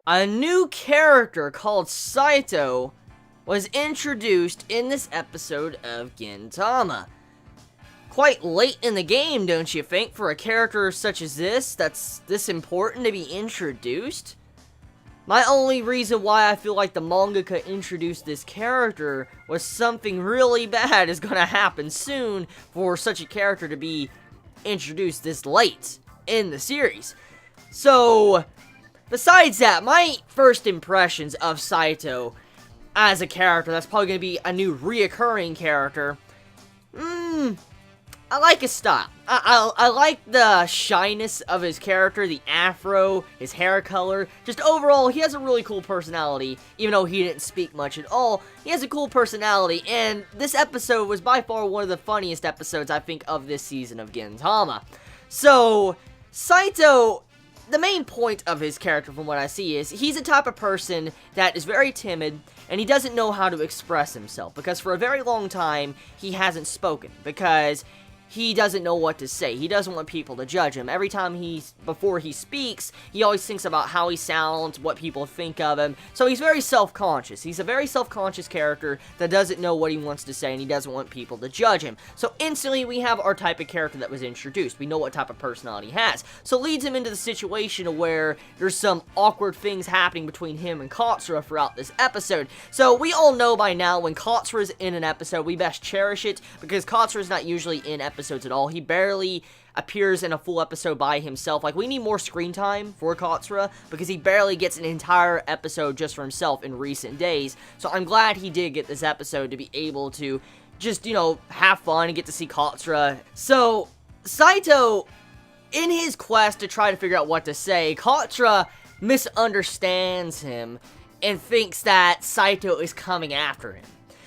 A new character called Saito was introduced in this episode of Gintama. Quite late in the game, don't you think, for a character such as this, that's this important to be introduced? My only reason why I feel like the mangaka introduced this character was something really bad is gonna happen soon for such a character to be introduced this late in the series. So, besides that, my first impressions of Saito as a character, that's probably going to be a new reoccurring character, I like his style. I like the shyness of his character, the afro, his hair color. Just overall, he has a really cool personality. Even though he didn't speak much at all, he has a cool personality. And this episode was by far one of the funniest episodes, I think, of this season of Gintama. So, Saito, the main point of his character from what I see is he's a type of person that is very timid and he doesn't know how to express himself because for a very long time he hasn't spoken because he doesn't know what to say. He doesn't want people to judge him. Every time before he speaks, he always thinks about how he sounds, what people think of him. So he's very self-conscious. He's a very self-conscious character that doesn't know what he wants to say and he doesn't want people to judge him. So instantly we have our type of character that was introduced. We know what type of personality he has. So it leads him into the situation where there's some awkward things happening between him and Katsura throughout this episode. So we all know by now when Katsura's in an episode, we best cherish it because Katsura's not usually in episodes at all. He barely appears in a full episode by himself. Like, we need more screen time for Katsura because he barely gets an entire episode just for himself in recent days. So I'm glad he did get this episode to be able to just, you know, have fun and get to see Katsura. So, Saito, in his quest to try to figure out what to say, Katsura misunderstands him and thinks that Saito is coming after him.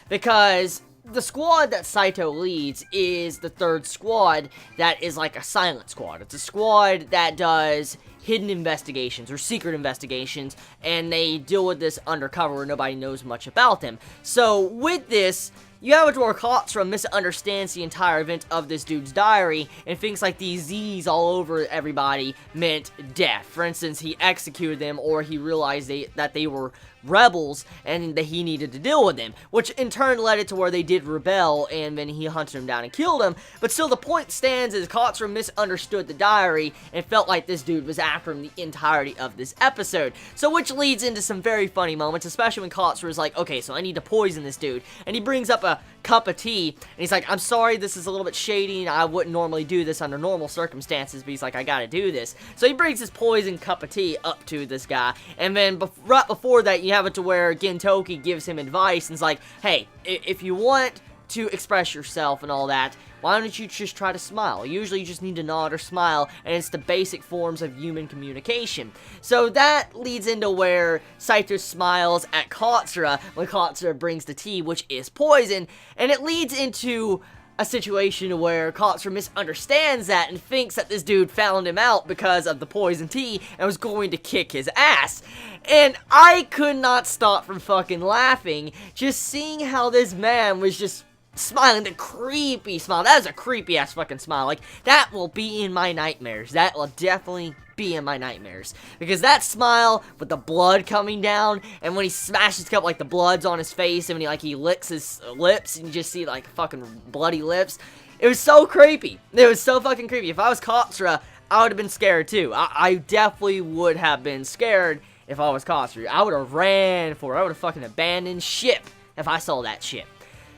Because the squad that Saito leads is the third squad that is like a silent squad. It's a squad that does hidden investigations or secret investigations, and they deal with this undercover where nobody knows much about them. So with this, you have it where Katsura misunderstands the entire event of this dude's diary and thinks like these Z's all over everybody meant death. For instance, he executed them or he realized that they were rebels and that he needed to deal with them, which in turn led it to where they did rebel and then he hunted them down and killed them. But still the point stands is Katsura misunderstood the diary and felt like this dude was after him the entirety of this episode. So which leads into some very funny moments, especially when Katsura is like, okay, so I need to poison this dude, and he brings up a cup of tea and he's like, I'm sorry, this is a little bit shady and I wouldn't normally do this under normal circumstances, but he's like, I gotta do this. So he brings this poisoned cup of tea up to this guy, and then right before that you have it to where Gintoki gives him advice and is like, hey, if you want to express yourself and all that, why don't you just try to smile? Usually you just need to nod or smile, and it's the basic forms of human communication. So that leads into where Saito smiles at Katsura when Katsura brings the tea, which is poison, and it leads into a situation where Katsura misunderstands that and thinks that this dude found him out because of the poison tea and was going to kick his ass. And I could not stop from fucking laughing just seeing how this man was just smiling, the creepy smile. That is a creepy ass fucking smile. Like, that will be in my nightmares. That will definitely be in my nightmares. Because that smile with the blood coming down, and when he smashes the cup, like the blood's on his face, and when he licks his lips, and you just see like fucking bloody lips. It was so creepy. It was so fucking creepy. If I was Katsura, I would have been scared too. I definitely would have been scared if I was Katsura. I would have ran for it. I would have fucking abandoned ship if I saw that shit.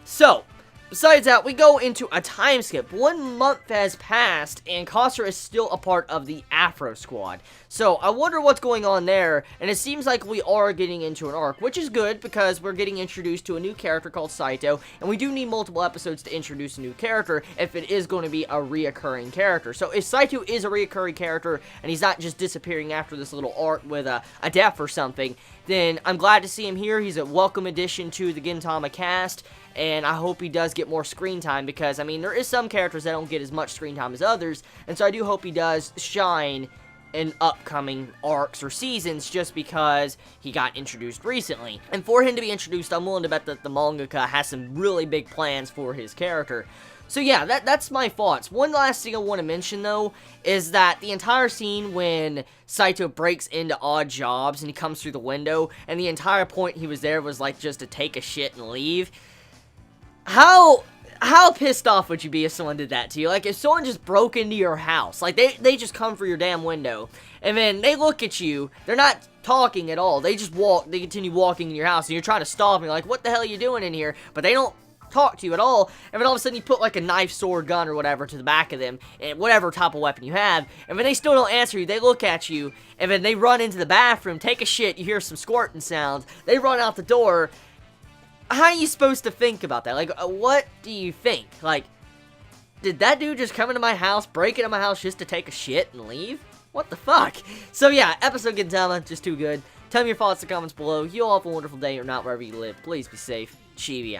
So, besides that, we go into a time skip. 1 month has passed, and Katsura is still a part of the Afro Squad. So, I wonder what's going on there, and it seems like we are getting into an arc, which is good, because we're getting introduced to a new character called Saito, and we do need multiple episodes to introduce a new character if it is going to be a reoccurring character. So, if Saito is a reoccurring character, and he's not just disappearing after this little arc with a death or something, then I'm glad to see him here. He's a welcome addition to the Gintama cast, and I hope he does get more screen time because, I mean, there is some characters that don't get as much screen time as others, and so I do hope he does shine in upcoming arcs or seasons just because he got introduced recently. And for him to be introduced, I'm willing to bet that the mangaka has some really big plans for his character. So yeah, that's my thoughts. One last thing I want to mention, though, is that the entire scene when Saito breaks into odd jobs and he comes through the window, and the entire point he was there was, like, just to take a shit and leave. How pissed off would you be if someone did that to you? Like, if someone just broke into your house, like, they just come for your damn window, and then they look at you, they're not talking at all, they just they continue walking in your house, and you're trying to stop them, you're like, what the hell are you doing in here? But they don't talk to you at all, and then all of a sudden you put like a knife, sword, gun, or whatever to the back of them, and whatever type of weapon you have, and then they still don't answer you, they look at you, and then they run into the bathroom, take a shit, you hear some squirting sounds, they run out the door. How are you supposed to think about that? Like, what do you think? Like, did that dude just come into my house, break into my house just to take a shit and leave? What the fuck? So yeah, episode Gintama, just too good. Tell me your thoughts in the comments below. You all have a wonderful day or not, wherever you live. Please be safe. Chibi out.